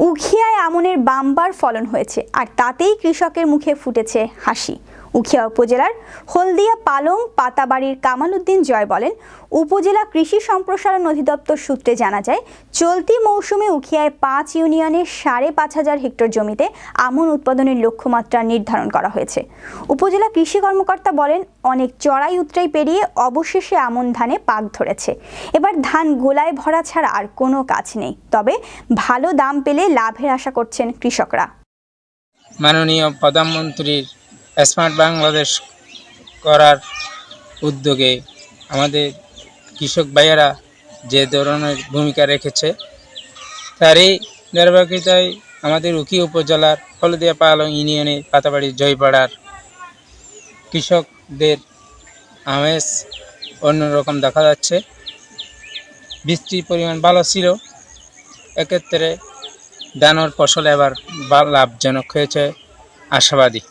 উখিয়ায় আমনের বাম্পার ফলন হয়েছে, আর তাতেই কৃষকের মুখে ফুটেছে হাসি। উখিয়া উপজেলার হলদিয়া পালং পাতাবাড়ির কামাল উদ্দিন জয় বলেন, উপজেলা কৃষি সম্প্রসারণ অধিদপ্তর সূত্রে জানা যায়, চলতি মৌসুমে উখিয়ায় 5 ইউনিয়নের 5,500 হেক্টর জমিতে আমন উৎপাদনের লক্ষ্যমাত্রা নির্ধারণ করা হয়েছে। উপজেলা কৃষি কর্মকর্তা বলেন, অনেক চড়াই উতরাই পেরিয়ে অবশেষে আমন ধানে পাক ধরেছে। এবার ধান গোলায় ভরা ছাড়া আর কোনো কাজ নেই, তবে ভালো দাম পেলে লাভের আশা করছেন কৃষকরা। মাননীয় প্রধানমন্ত্রীর স্মার্ট বাংলাদেশ করার উদ্যোগে আমাদের কৃষক ভাইয়েরা যে ধরনের ভূমিকা রেখেছে, তারই ধারাবাহিকতায় আমাদের উখিয়া উপজেলার হলদিয়া পালং ইউনিয়নের পাতাবাড়ি জয়পাড়ার কৃষকদের আমেজ অন্যরকম দেখা যাচ্ছে। বৃষ্টির পরিমাণ ভালো ছিল, এক্ষেত্রে ধানের ফসল এবার লাভজনক হয়েছে, আশাবাদী।